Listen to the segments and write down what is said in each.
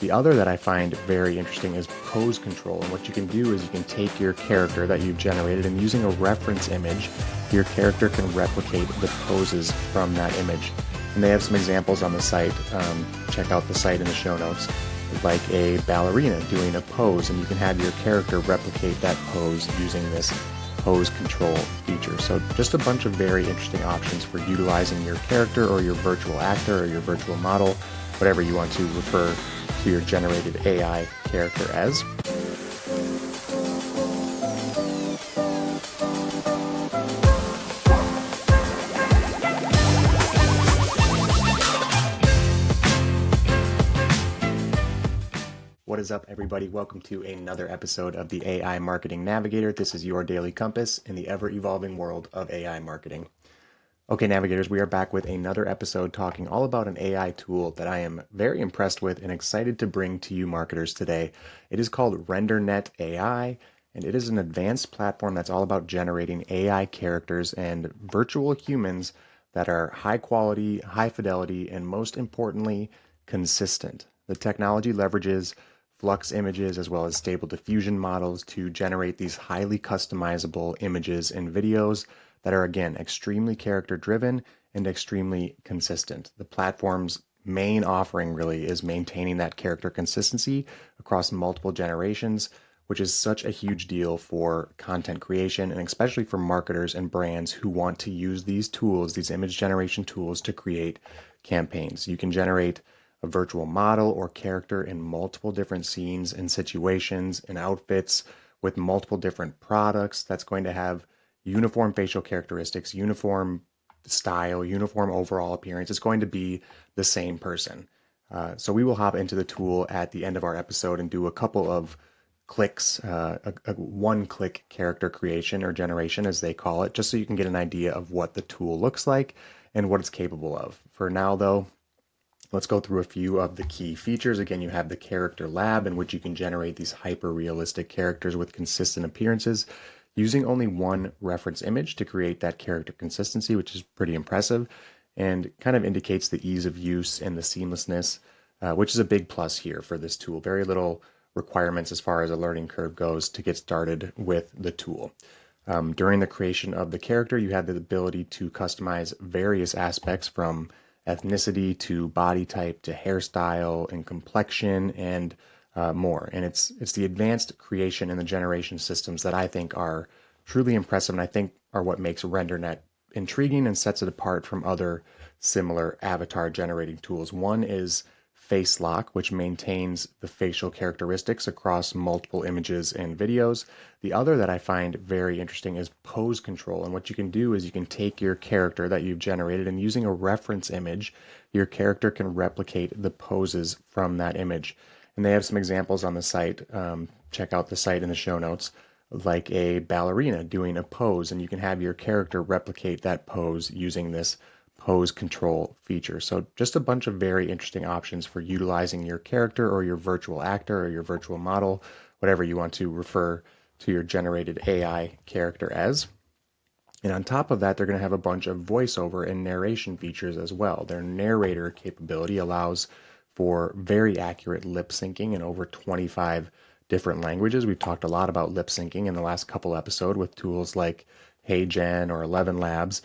The other that I find very interesting is pose control. And what you can do is you can take your character that you've generated, and using a reference image, your character can replicate the poses from that image. And they have some examples on the site. Check out the site in the show notes, like a ballerina doing a pose, and you can have your character replicate that pose using this pose control feature. So just a bunch of very interesting options for utilizing your character or your virtual actor or your virtual model, whatever you want to refer to your generated AI character as. What is up, everybody? Welcome to another episode of the AI Marketing Navigator. This is your daily compass in the ever-evolving world of AI marketing. Okay, Navigators, we are back with another episode talking all about an AI tool that I am very impressed with and excited to bring to you marketers today. It is called RenderNet AI, and it is an advanced platform that's all about generating AI characters and virtual humans that are high quality, high fidelity, and most importantly, consistent. The technology leverages Flux images as well as stable diffusion models to generate these highly customizable images and videos that are, again, extremely character driven and extremely consistent. The platform's main offering really is maintaining that character consistency across multiple generations, which is such a huge deal for content creation and especially for marketers and brands who want to use these tools, these image generation tools, to create campaigns. You can generate a virtual model or character in multiple different scenes and situations and outfits with multiple different products that's going to have uniform facial characteristics, uniform style, uniform overall appearance. It's going to be the same person. So we will hop into the tool at the end of our episode and do a couple of clicks, a one-click character creation or generation, as they call it, just so you can get an idea of what the tool looks like and what it's capable of. For now, though, let's go through a few of the key features. Again, you have the character lab, in which you can generate these hyper-realistic characters with consistent appearances using only one reference image to create that character consistency, which is pretty impressive and kind of indicates the ease of use and the seamlessness, which is a big plus here for this tool. Very little requirements as far as a learning curve goes to get started with the tool. During the creation of the character, you have the ability to customize various aspects from ethnicity to body type to hairstyle and complexion and more. And it's the advanced creation and the generation systems that I think are truly impressive and I think are what makes RenderNet intriguing and sets it apart from other similar avatar generating tools. One is Face Lock, which maintains the facial characteristics across multiple images and videos. The other that I find very interesting is Pose Control. And what you can do is you can take your character that you've generated, and using a reference image, your character can replicate the poses from that image. And they have some examples on the site. Check out the site in the show notes, like a ballerina doing a pose, and you can have your character replicate that pose using this pose control feature. So just a bunch of very interesting options for utilizing your character or your virtual actor or your virtual model, whatever you want to refer to your generated AI character as. And on top of that, they're going to have a bunch of voiceover and narration features as well. Their narrator capability allows for very accurate lip syncing in over 25 different languages. We've talked a lot about lip syncing in the last couple episodes with tools like HeyGen or 11 Labs.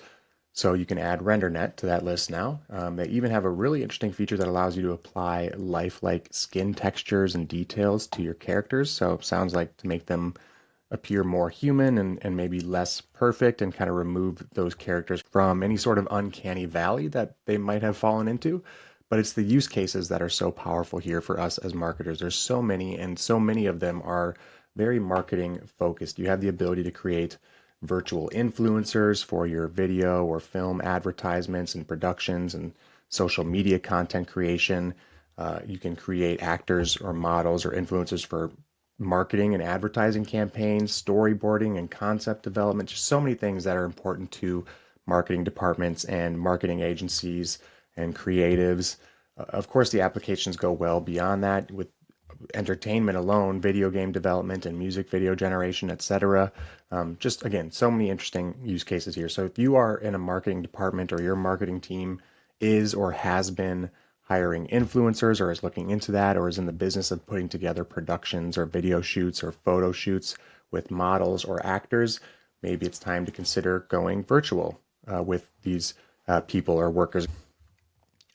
So you can add RenderNet to that list now. They even have a really interesting feature that allows you to apply lifelike skin textures and details to your characters. So it sounds like to make them appear more human and maybe less perfect, and kind of remove those characters from any sort of uncanny valley that they might have fallen into. But it's the use cases that are so powerful here for us as marketers. There's so many, and so many of them are very marketing focused. You have the ability to create virtual influencers for your video or film advertisements and productions and social media content creation. You can create actors or models or influencers for marketing and advertising campaigns, storyboarding and concept development. Just so many things that are important to marketing departments and marketing agencies and creatives. Of course, the applications go well beyond that with entertainment alone, video game development and music video generation, etc. Just again, so many interesting use cases here. So if you are in a marketing department or your marketing team is or has been hiring influencers or is looking into that, or is in the business of putting together productions or video shoots or photo shoots with models or actors, maybe it's time to consider going virtual with these people or workers.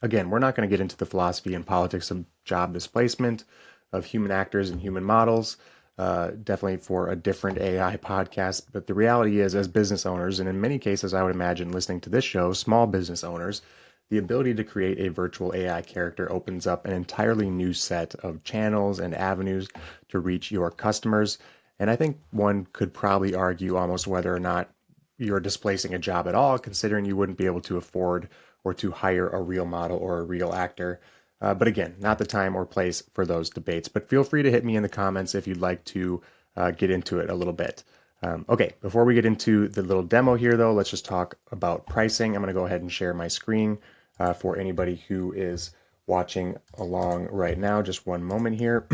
Again, we're not going to get into the philosophy and politics of job displacement of human actors and human models, definitely for a different AI podcast. But the reality is, as business owners, and in many cases, I would imagine listening to this show, small business owners, the ability to create a virtual AI character opens up an entirely new set of channels and avenues to reach your customers. And I think one could probably argue almost whether or not you're displacing a job at all, considering you wouldn't be able to afford or to hire a real model or a real actor. But again, not the time or place for those debates. But feel free to hit me in the comments if you'd like to get into it a little bit. Okay, before we get into the little demo here, though, let's just talk about pricing. I'm going to go ahead and share my screen for anybody who is watching along right now. Just one moment here.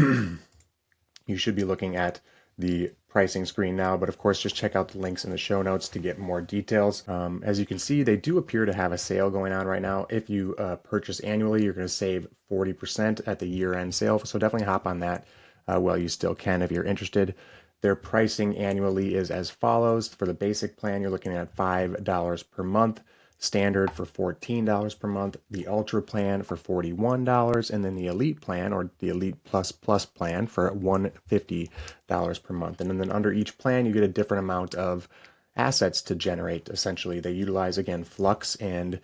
You should be looking at the pricing screen now, but of course, just check out the links in the show notes to get more details. As you can see, they do appear to have a sale going on right now. If you purchase annually, you're going to save 40% at the year-end sale, so definitely hop on that while you still can if you're interested. Their pricing annually is as follows. For the basic plan, you're looking at $5 per month. Standard for $14 per month, the Ultra plan for $41, and then the Elite plan or the Elite Plus Plus plan for $150 per month. And then under each plan, you get a different amount of assets to generate. Essentially, they utilize, again, Flux and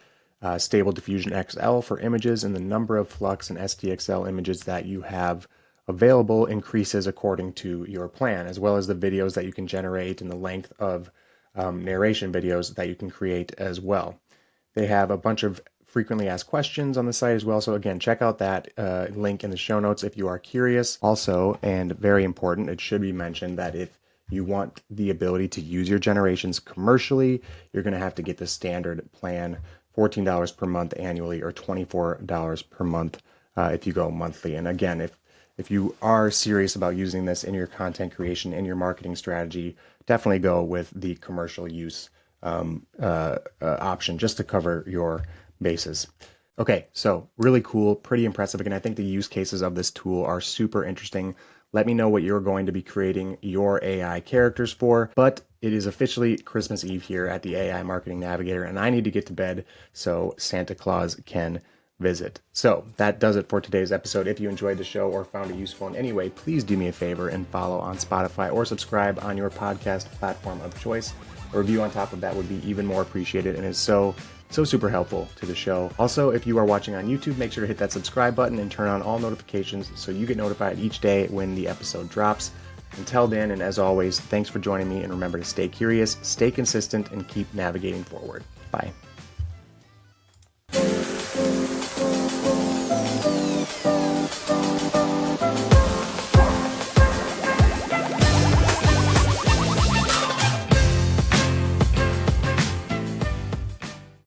Stable Diffusion XL for images, and the number of Flux and SDXL images that you have available increases according to your plan, as well as the videos that you can generate and the length of narration videos that you can create as well. They have a bunch of frequently asked questions on the site as well. So again, check out that link in the show notes if you are curious. Also, and very important, it should be mentioned that if you want the ability to use your generations commercially, you're going to have to get the standard plan, $14 per month annually or $24 per month if you go monthly. And again, if you are serious about using this in your content creation, in your marketing strategy, definitely go with the commercial use option just to cover your bases. Okay, so really cool, pretty impressive. Again, I think the use cases of this tool are super interesting. Let me know what you're going to be creating your AI characters for. But it is officially Christmas Eve here at the AI Marketing Navigator, and I need to get to bed so Santa Claus can visit. So that does it for today's episode. If you enjoyed the show or found it useful in any way, please do me a favor and follow on Spotify or subscribe on your podcast platform of choice. A review on top of that would be even more appreciated and is so super helpful to the show. Also, if you are watching on YouTube, make sure to hit that subscribe button and turn on all notifications so you get notified each day when the episode drops. Until then, and as always, thanks for joining me, and remember to stay curious, stay consistent, and keep navigating forward. Bye.